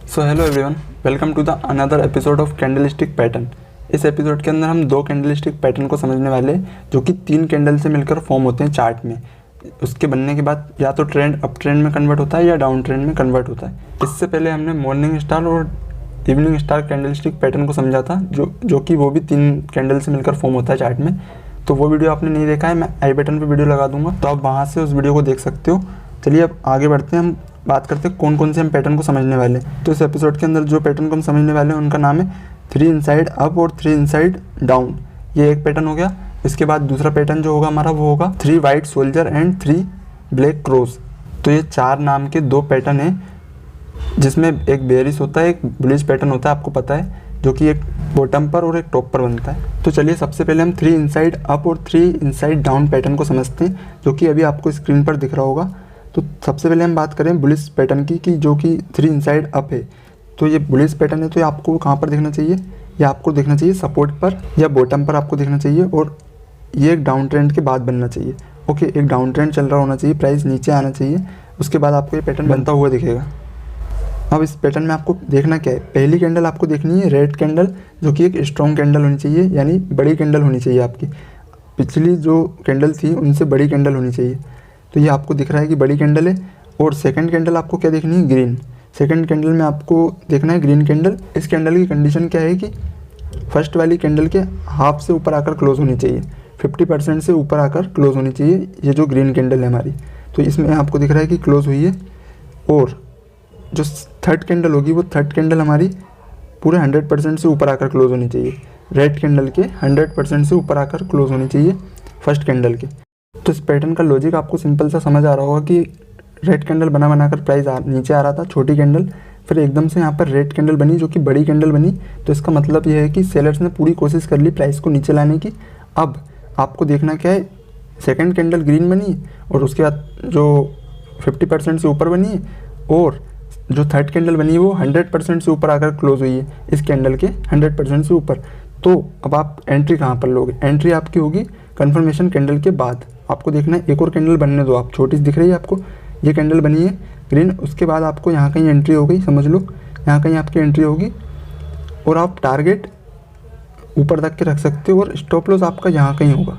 So hello everyone, welcome to the another episode of candlestick pattern. इस episode के अंदर हम दो कैंडलस्टिक पैटर्न को समझने वाले हैं जो कि 3 कैंडल से मिलकर फॉर्म होते हैं चार्ट में। उसके बनने के बाद या तो ट्रेंड अप ट्रेंड में कन्वर्ट होता है या डाउन ट्रेंड में कन्वर्ट होता है। इससे पहले हमने मॉर्निंग स्टार और इवनिंग स्टार कैंडलस्टिक पैटर्न को समझा था जो कि वो भी 3 कैंडल से मिलकर फॉर्म होता है चार्ट में। तो वो वीडियो आपने नहीं देखा है, मैं आई बटन पर वीडियो लगा दूंगा, तो आप वहाँ से उस वीडियो को देख सकते हो। चलिए अब आगे बढ़ते हैं, हम बात करते हैं कौन कौन से हम पैटर्न को समझने वाले हैं। तो इस एपिसोड के अंदर जो पैटर्न को हम समझने वाले हैं उनका नाम है 3 इनसाइड अप और 3 इनसाइड डाउन। ये एक पैटर्न हो गया। इसके बाद दूसरा पैटर्न जो होगा हमारा वो होगा 3 white soldier and 3 black cross. तो ये 4 नाम के 2 पैटर्न हैं, जिसमें एक बेयरिश होता है, एक बुलिश पैटर्न होता है, आपको पता है, जो कि एक बॉटम पर और एक टॉप पर बनता है। तो चलिए सबसे पहले हम 3 इनसाइड अप और 3 इनसाइड डाउन पैटर्न को समझते हैं, जो कि अभी आपको स्क्रीन पर दिख रहा होगा। तो सबसे पहले हम बात करें बुलिश पैटर्न की कि जो कि 3 इनसाइड अप है। तो ये बुलिश पैटर्न है, तो ये आपको कहाँ पर देखना चाहिए? ये आपको देखना चाहिए सपोर्ट पर या बॉटम पर आपको देखना चाहिए, और ये एक डाउन ट्रेंड के बाद बनना चाहिए। ओके, एक डाउन ट्रेंड चल रहा होना चाहिए, प्राइस नीचे आना चाहिए, उसके बाद आपको ये पैटर्न बनता हुआ दिखेगा। अब इस पैटर्न में आपको देखना क्या है? पहली कैंडल आपको देखनी है रेड कैंडल, जो कि एक स्ट्रॉन्ग कैंडल होनी चाहिए, यानी बड़ी कैंडल होनी चाहिए आपकी। पिछली जो कैंडल थी उनसे बड़ी कैंडल होनी चाहिए। तो ये आपको दिख रहा है कि बड़ी कैंडल है। और सेकंड कैंडल आपको क्या देखनी है? ग्रीन। सेकंड कैंडल में आपको देखना है ग्रीन कैंडल। इस कैंडल की कंडीशन क्या है कि फर्स्ट वाली कैंडल के हाफ से ऊपर आकर क्लोज होनी चाहिए, 50% से ऊपर आकर क्लोज होनी चाहिए, ये जो ग्रीन कैंडल है हमारी। तो इसमें आपको दिख रहा है कि क्लोज हुई है। और जो थर्ड कैंडल होगी वो थर्ड कैंडल हमारी पूरे 100% से ऊपर आकर क्लोज होनी चाहिए। रेड कैंडल के 100% से ऊपर आकर क्लोज होनी चाहिए फर्स्ट कैंडल के। तो इस पैटर्न का लॉजिक आपको सिंपल सा समझ आ रहा होगा कि रेड कैंडल बनाकर प्राइस नीचे आ रहा था, छोटी कैंडल, फिर एकदम से यहाँ पर रेड कैंडल बनी जो कि बड़ी कैंडल बनी। तो इसका मतलब यह है कि सेलर्स ने पूरी कोशिश कर ली प्राइस को नीचे लाने की। अब आपको देखना क्या है? सेकंड कैंडल ग्रीन बनी और उसके बाद जो 50% से ऊपर बनी है, और जो थर्ड कैंडल बनी है वो 100% से ऊपर आकर क्लोज हुई है, इस कैंडल के 100% से ऊपर। तो अब आप एंट्री कहाँ पर लोगे? एंट्री आपकी होगी कन्फर्मेशन कैंडल के बाद। आपको देखना है एक और कैंडल बनने दो, आप छोटी सी दिख रही है आपको, ये कैंडल बनी है ग्रीन, उसके बाद आपको यहाँ कहीं एंट्री हो गई, समझ लो यहाँ कहीं आपकी एंट्री होगी। और आप टारगेट ऊपर तक के रख सकते हो, और स्टॉप लॉस आपका यहाँ कहीं होगा,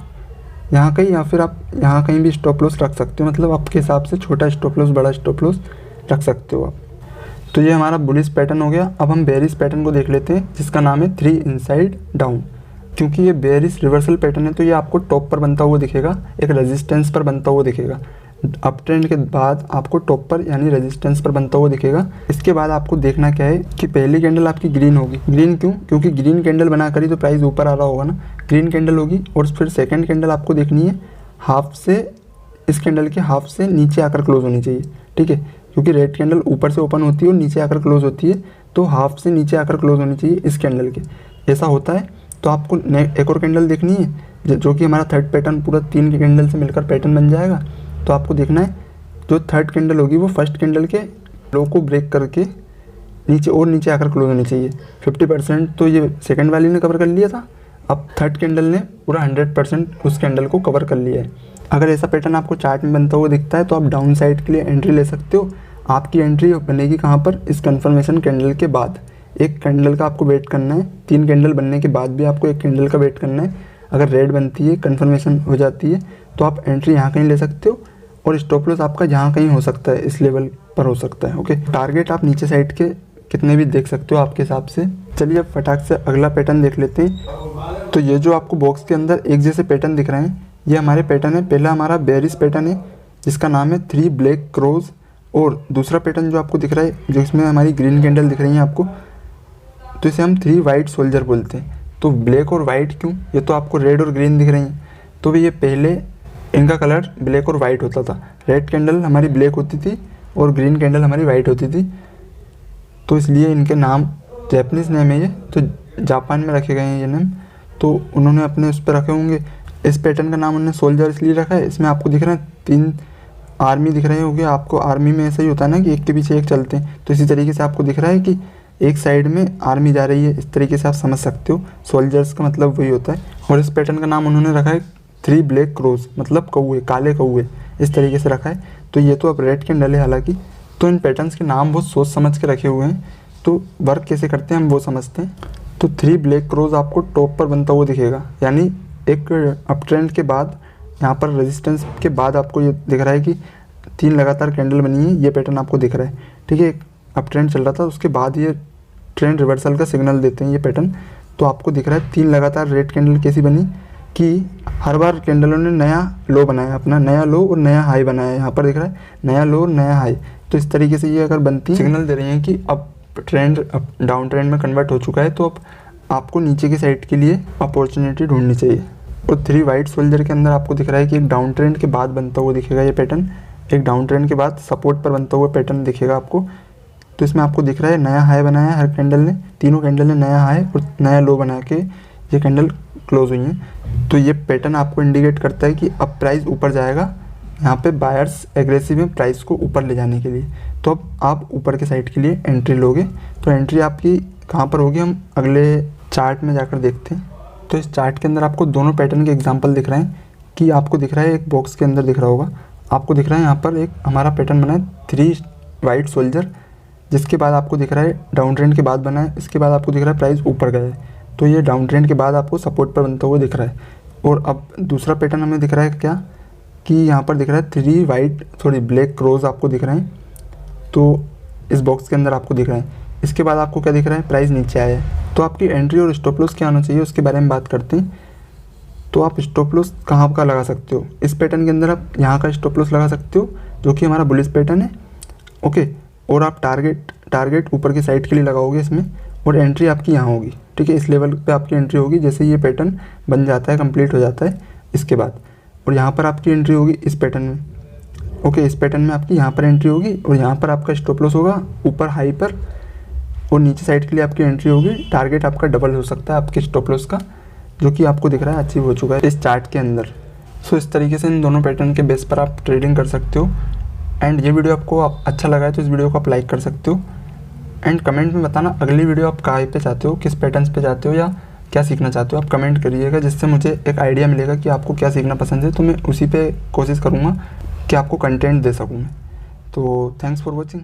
यहाँ कहीं, या फिर आप यहाँ कहीं भी स्टॉप लॉस रख सकते हो, मतलब आपके हिसाब से छोटा स्टॉप लॉस बड़ा स्टॉप लॉस रख सकते हो आप। तो ये हमारा बुलिश पैटर्न हो गया। अब हम बेयरिश पैटर्न को देख लेते हैं, जिसका नाम है 3 इनसाइड डाउन। क्योंकि ये बेयरिश रिवर्सल पैटर्न है, तो ये आपको टॉप पर बनता हुआ दिखेगा, एक रेजिस्टेंस पर बनता हुआ दिखेगा। अप ट्रेंड के बाद आपको टॉप पर यानी रेजिस्टेंस पर बनता हुआ दिखेगा। इसके बाद आपको देखना क्या है कि पहली कैंडल आपकी ग्रीन होगी। ग्रीन क्यों? क्योंकि ग्रीन कैंडल बनाकर ही तो प्राइस ऊपर आ रहा होगा ना, ग्रीन कैंडल होगी। और फिर सेकेंड कैंडल आपको देखनी है हाफ से, इस कैंडल के हाफ से नीचे आकर क्लोज होनी चाहिए, ठीक है, क्योंकि रेड कैंडल ऊपर से ओपन होती है और नीचे आकर क्लोज होती है, तो हाफ से नीचे आकर क्लोज होनी चाहिए इस कैंडल के। ऐसा होता है। तो आपको एक और कैंडल देखनी है जो कि हमारा थर्ड पैटर्न पूरा 3 कैंडल से मिलकर पैटर्न बन जाएगा। तो आपको देखना है जो थर्ड कैंडल होगी वो फर्स्ट कैंडल के लो को ब्रेक करके नीचे और नीचे आकर क्लोज होनी चाहिए। 50% तो ये सेकंड वाली ने कवर कर लिया था, अब थर्ड कैंडल ने पूरा 100% उस कैंडल को कवर कर लिया है। अगर ऐसा पैटर्न आपको चार्ट में बनता हुआ दिखता है तो आप डाउन साइड के लिए एंट्री ले सकते हो। आपकी एंट्री बनेगी कहाँ पर? इस कन्फर्मेशन कैंडल के बाद। एक कैंडल का आपको वेट करना है, 3 कैंडल बनने के बाद भी आपको एक कैंडल का वेट करना है। अगर रेड बनती है, कन्फर्मेशन हो जाती है, तो आप एंट्री यहाँ कहीं ले सकते हो, और स्टॉप लॉस आपका जहाँ कहीं हो सकता है, इस लेवल पर हो सकता है। ओके, टारगेट आप नीचे साइड के कितने भी देख सकते हो आपके हिसाब से। चलिए अब फटाक से अगला पैटर्न देख लेते हैं। तो ये जो आपको बॉक्स के अंदर एक जैसे पैटर्न दिख रहे हैं, ये हमारे पैटर्न है। पहला हमारा बेयरिश पैटर्न है, जिसका नाम है 3 ब्लैक क्रोज। और दूसरा पैटर्न जो आपको दिख रहा है, जो इसमें हमारी ग्रीन कैंडल दिख रही है आपको, तो इसे हम 3 वाइट सोल्जर बोलते हैं। तो ब्लैक और वाइट क्यों? ये तो आपको रेड और ग्रीन दिख रही हैं, तो ये पहले इनका कलर ब्लैक और वाइट होता था। रेड कैंडल हमारी ब्लैक होती थी और ग्रीन कैंडल हमारी वाइट होती थी, तो इसलिए इनके नाम जैपनीज़ नेम है ये, तो जापान में रखे गए हैं ये नेम, तो उन्होंने अपने उस पर रखे होंगे। इस पैटर्न का नाम उन्होंने सोल्जर इसलिए रखा है। इसमें आपको दिख रहा है 3 आर्मी दिख रहे होंगे आपको। आर्मी में ऐसा ही होता है ना कि एक के पीछे एक चलते हैं, तो इसी तरीके से आपको दिख रहा है कि एक साइड में आर्मी जा रही है, इस तरीके से आप समझ सकते हो। सोल्जर्स का मतलब वही होता है। और इस पैटर्न का नाम उन्होंने रखा है 3 ब्लैक क्रोज, मतलब कौए, काले कौए, इस तरीके से रखा है। तो ये तो अब रेड कैंडल है हालांकि। तो इन पैटर्न्स के नाम बहुत सोच समझ के रखे हुए हैं, तो वर्क कैसे करते हैं हम वो समझते हैं। तो 3 ब्लैक रोज आपको टॉप पर बनता हुआ दिखेगा, यानी एक अप ट्रेंड के बाद यहाँ पर रेजिस्टेंस के बाद आपको ये दिख रहा है कि 3 लगातार कैंडल बनी है, ये पैटर्न आपको दिख रहा है। ठीक है, एक अप ट्रेंड चल रहा था, उसके बाद ये ट्रेंड रिवर्सल का सिग्नल देते हैं ये पैटर्न। तो आपको दिख रहा है 3 लगातार रेड कैंडल कैसी बनी कि हर बार कैंडलों ने नया लो बनाया, अपना नया लो और नया हाई बनाया। यहाँ पर दिख रहा है नया लो और नया हाई। तो इस तरीके से ये अगर बनती सिग्नल दे रही हैं कि अब ट्रेंड अब डाउन ट्रेंड में कन्वर्ट हो चुका है, तो अब आपको नीचे की साइड के लिए अपॉर्चुनिटी ढूंढनी चाहिए। और 3 वाइट सोल्जर के अंदर आपको दिख रहा है कि एक डाउन ट्रेंड के बाद बनता हुआ दिखेगा ये पैटर्न, एक डाउन ट्रेंड के बाद सपोर्ट पर बनता हुआ पैटर्न दिखेगा आपको। तो इसमें आपको दिख रहा है नया हाई बनाया हर कैंडल ने, तीनों कैंडल ने नया हाई और नया लो बना के ये कैंडल क्लोज हुई हैं। तो ये पैटर्न आपको इंडिकेट करता है कि अब प्राइस ऊपर जाएगा। यहाँ पे बायर्स एग्रेसिव हैं प्राइस को ऊपर ले जाने के लिए, तो अब आप ऊपर के साइड के लिए एंट्री लोगे। तो एंट्री आपकी कहाँ पर होगी हम अगले चार्ट में जाकर देखते हैं। तो इस चार्ट के अंदर आपको दोनों पैटर्न के एग्जांपल दिख रहे हैं कि आपको दिख रहा है एक बॉक्स के अंदर दिख रहा होगा, आपको दिख रहा है यहाँ पर एक हमारा पैटर्न बना है 3 वाइट सोल्जर, जिसके बाद आपको दिख रहा है डाउन ट्रेंड के बाद बना है, इसके बाद आपको दिख रहा है प्राइस ऊपर गया है। तो ये डाउन ट्रेंड के बाद आपको सपोर्ट पर बनता हुआ दिख रहा है। और अब दूसरा पैटर्न हमें दिख रहा है क्या कि यहाँ पर दिख रहा है 3 ब्लैक क्रोज आपको दिख रहे हैं। तो इस बॉक्स के अंदर आपको दिख रहा है, इसके बाद आपको क्या दिख रहा है प्राइस नीचे आया है। तो आपकी एंट्री और स्टॉप लॉस क्या होना चाहिए उसके बारे में बात करते हैं। तो आप स्टॉप लॉस कहाँ का लगा सकते हो, इस पैटर्न के अंदर आप यहाँ का स्टॉप लॉस लगा सकते हो जो कि हमारा बुलिश पैटर्न है। ओके, और आप टारगेट ऊपर की साइड के लिए लगाओगे इसमें, और एंट्री आपकी यहाँ होगी। ठीक है, इस लेवल पे आपकी एंट्री होगी जैसे ये पैटर्न बन जाता है, कंप्लीट हो जाता है इसके बाद। और यहाँ पर आपकी एंट्री होगी इस पैटर्न में। ओके, इस पैटर्न में आपकी यहाँ पर एंट्री होगी और यहाँ पर आपका स्टॉप लॉस होगा ऊपर हाई पर, और नीचे साइड के लिए आपकी एंट्री होगी। टारगेट आपका डबल हो सकता है आपके स्टॉप लॉस का, जो कि आपको दिख रहा है अचीव हो चुका है इस चार्ट के अंदर। सो इस तरीके से इन दोनों पैटर्न के बेस पर आप ट्रेडिंग कर सकते हो। एंड ये वीडियो आपको अच्छा लगा है तो इस वीडियो को आप लाइक कर सकते हो। एंड कमेंट में बताना अगली वीडियो आप कहाँ पे चाहते हो, किस पैटर्न्स पे चाहते हो या क्या सीखना चाहते हो, आप कमेंट करिएगा, जिससे मुझे एक आइडिया मिलेगा कि आपको क्या सीखना पसंद है। तो मैं उसी पे कोशिश करूँगा कि आपको कंटेंट दे सकूँ मैं। तो थैंक्स फॉर वॉचिंग।